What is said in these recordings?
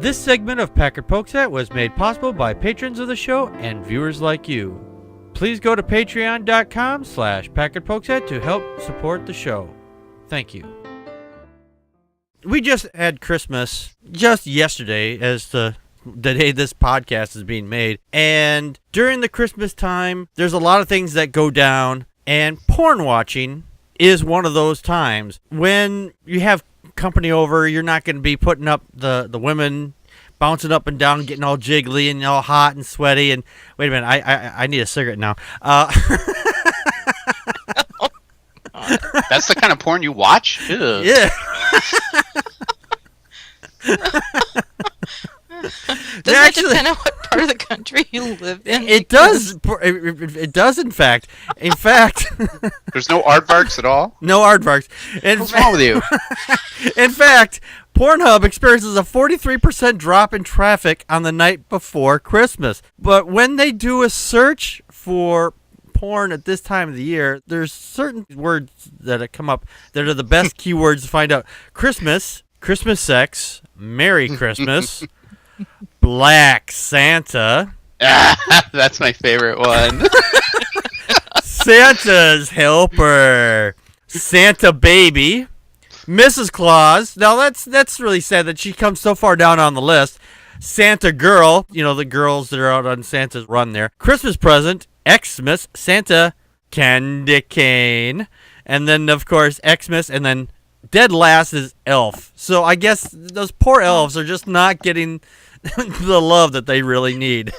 This segment of Packard Pokes At was made possible by patrons of the show and viewers like you. Please go to patreon.com/PackardPokesAt to help support the show. Thank you. We just had Christmas just yesterday as the day this podcast is being made. And during the Christmas time, there's a lot of things that go down. And porn watching is one of those times. When you have company over, you're not going to be putting up the women bouncing up and down, getting all jiggly and all hot and sweaty. And wait a minute, I need a cigarette now. That's the kind of porn you watch? Ew. Yeah. Does it depend on what part of the country you live in? It does. It does, in fact. In fact. There's no aardvarks at all? No aardvarks. What's wrong with you? In fact, Pornhub experiences a 43% drop in traffic on the night before Christmas. But when they do a search for porn at this time of the year, there's certain words that come up that are the best keywords to find out. Christmas, Christmas sex, Merry Christmas, Black Santa. That's my favorite one. Santa's helper, Santa baby, Mrs. Claus. Now that's really sad that she comes so far down on the list. Santa girl, you know, the girls that are out on Santa's run there. Christmas present, Xmas, Santa candy cane, and then of course Xmas, and then dead last is elf. So I guess those poor elves are just not getting the love that they really need.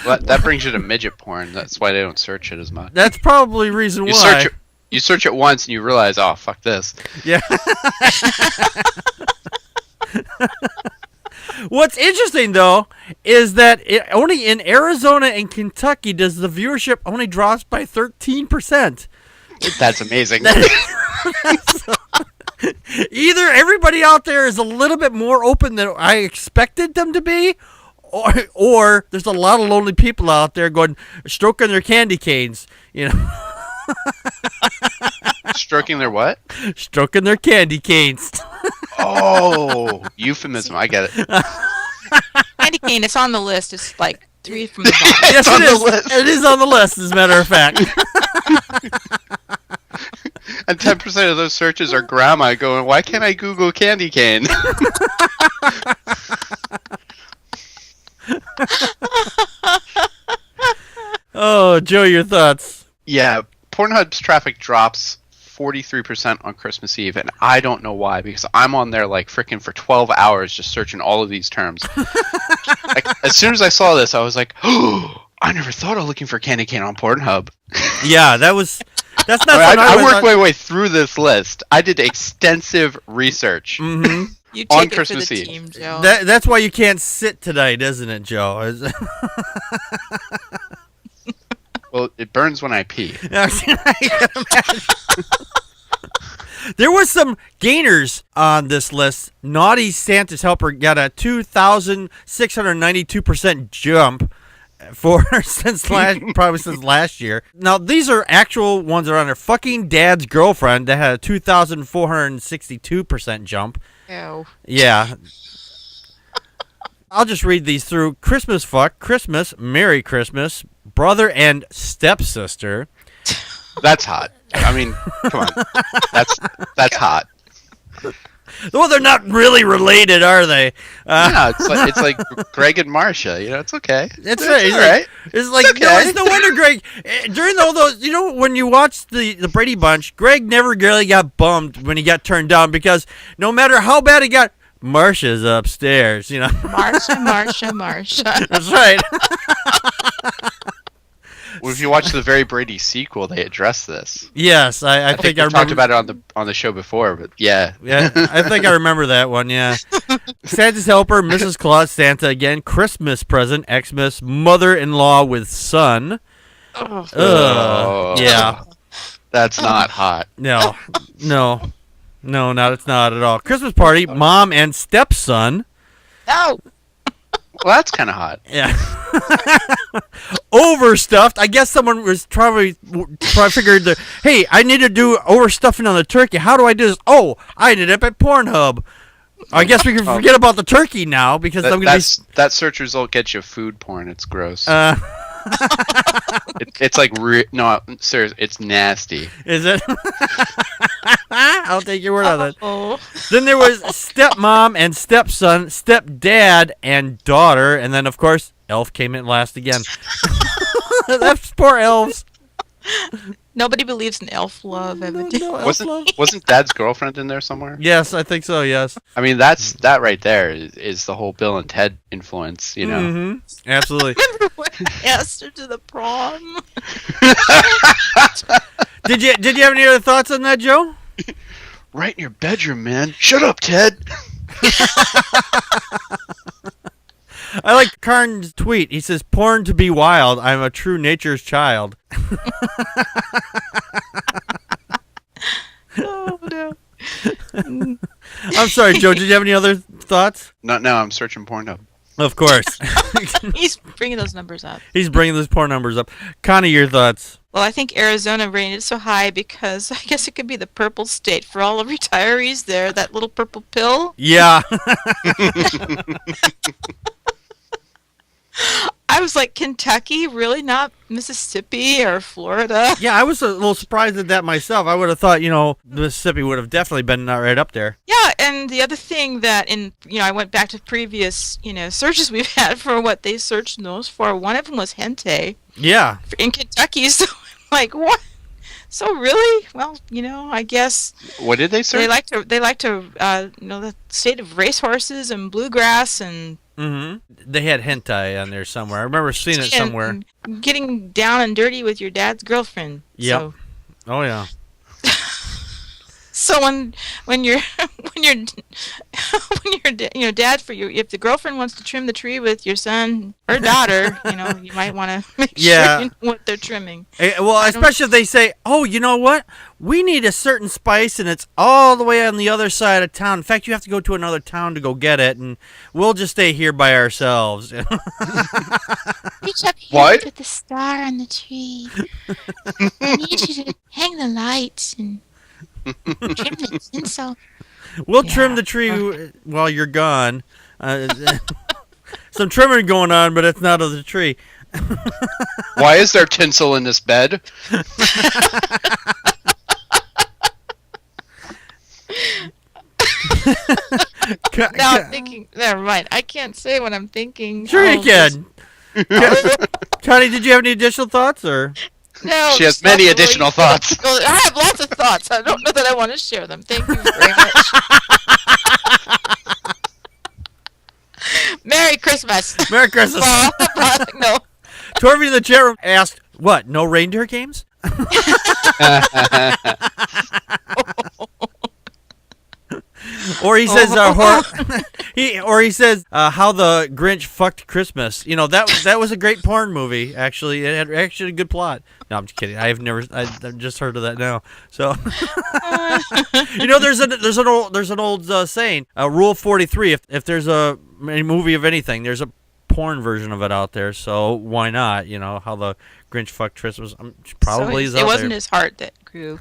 Well, that brings you to midget porn. That's why they don't search it as much. That's probably the reason why. You search it once and you realize, oh, fuck this. Yeah. What's interesting, though, is that only in Arizona and Kentucky does the viewership only drops by 13%. That's amazing. Either everybody out there is a little bit more open than I expected them to be, or there's a lot of lonely people out there stroking their candy canes, you know. Stroking their what? Stroking their candy canes. Oh, euphemism. I get it. Candy cane, it's on the list. It's like 3 from the bottom. Yes, it is. It is on the list, as a matter of fact. And 10% of those searches are grandma going, why can't I Google candy cane? Oh, Joe, your thoughts? Yeah, Pornhub's traffic drops 43% on Christmas Eve, and I don't know why, because I'm on there like freaking for 12 hours just searching all of these terms. Like, as soon as I saw this, I was like, oh, I never thought of looking for candy cane on Pornhub. Yeah, that's not. I worked my way through this list. I did extensive research on Christmas Eve. Team, Joe. That's why you can't sit tonight, isn't it, Joe? Well, it burns when I pee. There was some gainers on this list. Naughty Santa's helper got a 2,692% jump since last year. Now these are actual ones that are on their fucking dad's girlfriend that had a 2,462% jump. Ew. Yeah. I'll just read these through. Christmas fuck, Christmas, Merry Christmas, brother and stepsister. That's hot. I mean, come on. That's hot. Well, they're not really related, are they? No, it's like Greg and Marcia. You know, it's okay. That's right. It's all right. It's like, okay. No, it's no wonder Greg, during all those, you know, when you watch the Brady Bunch, Greg never really got bummed when he got turned down, because no matter how bad he got, Marcia's upstairs, you know. Marcia. That's right. Well, if you watch the Very Brady sequel, they address this. Yes, I think I remember. Talked about it on the show before, but yeah. Yeah, I think I remember that one, yeah. Santa's helper, Mrs. Claus, Santa again, Christmas present, Xmas, mother-in-law with son. Oh. Yeah. That's not hot. No, it's not at all. Christmas party, mom and stepson. No. Well, that's kind of hot. Yeah. Overstuffed. I guess someone was probably figured hey, I need to do overstuffing on the turkey. How do I do this? Oh, I ended up at Pornhub. I guess we can forget about the turkey now because I'm going to be... That search result gets you food porn. It's gross. It's like no, seriously, it's nasty. Is it? I'll take your word on that. Oh. Then there was stepmom and stepson, stepdad and daughter, and then of course elf came in last again. That's poor elves. Nobody believes in elf love, evidently. No elf love. Wasn't Dad's girlfriend in there somewhere? Yes, I think so. Yes. I mean, that right there is the whole Bill and Ted influence. You know. Mm-hmm. Absolutely. Remember when I asked her to the prom? Did you have any other thoughts on that, Joe? Right in your bedroom, man. Shut up, Ted. I like Karn's tweet. He says, "Porn to be wild. I'm a true nature's child." Oh, no. I'm sorry, Joe. Did you have any other thoughts? Not now. I'm searching Pornhub. Of course. He's bringing those numbers up. He's bringing those porn numbers up. Connie, your thoughts? Well, I think Arizona rated so high because I guess it could be the purple state for all the retirees there, that little purple pill. Yeah. I was like, Kentucky? Really? Not Mississippi or Florida? Yeah, I was a little surprised at that myself. I would have thought, Mississippi would have definitely been right up there. Yeah, and the other thing that I went back to previous, searches we've had for what they searched most for. One of them was hentai. Yeah. In Kentucky, so I'm like, what? So really? Well, I guess. What did they search? They like to, the state of racehorses and bluegrass and. Mm-hmm. They had hentai on there somewhere. I remember seeing it somewhere. Getting down and dirty with your dad's girlfriend. Yep. So. Oh yeah. So when your dad if the girlfriend wants to trim the tree with your son or daughter, you might want to make sure you know what they're trimming. Well, especially if they say, "Oh, you know what? We need a certain spice, and it's all the way on the other side of town. In fact, you have to go to another town to go get it, and we'll just stay here by ourselves." Reach up here What? to the star on the tree. I need you to hang the lights and trim the tinsel. We'll trim the tree while you're gone. Some trimming going on, but it's not of the tree. Why is there tinsel in this bed? Now I'm thinking. Never mind. I can't say what I'm thinking. Sure you can. Connie, did you have any additional thoughts, or? No. She has many additional thoughts. I have lots of thoughts. I don't know that I want to share them. Thank you very much. Merry Christmas. Merry Christmas. No. Torby in the chat room asked, "What? No reindeer games?" Or he says, he says, how the Grinch fucked Christmas. That was a great porn movie. Actually, it had actually a good plot. No, I'm just kidding. I've just heard of that now. So, there's an old saying, Rule 43. If there's a movie of anything, there's a porn version of it out there. So why not? How the Grinch fucked Christmas probably is out there. It wasn't his heart that grew.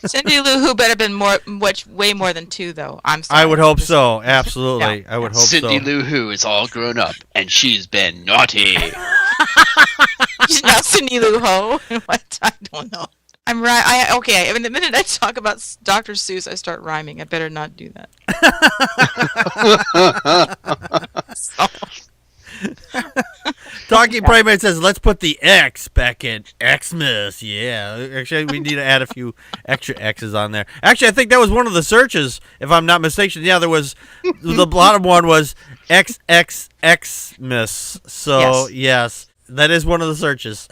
Cindy Lou Who better been way more than 2 though. I'm sorry. I would hope so. Absolutely, I would hope Cindy so. Lou Who is all grown up and she's been naughty. She's not Cindy Lou Ho. What? I don't know. I'm right. Okay. The minute I talk about Dr. Seuss, I start rhyming. I better not do that. Talking Primate says, "Let's put the X back in Xmas." Yeah, actually, we need to add a few extra X's on there. Actually, I think that was one of the searches, if I'm not mistaken. Yeah, there was the bottom one was XXXMas. So yes, that is one of the searches.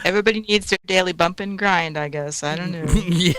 Everybody needs their daily bump and grind, I guess. I don't know. Yeah.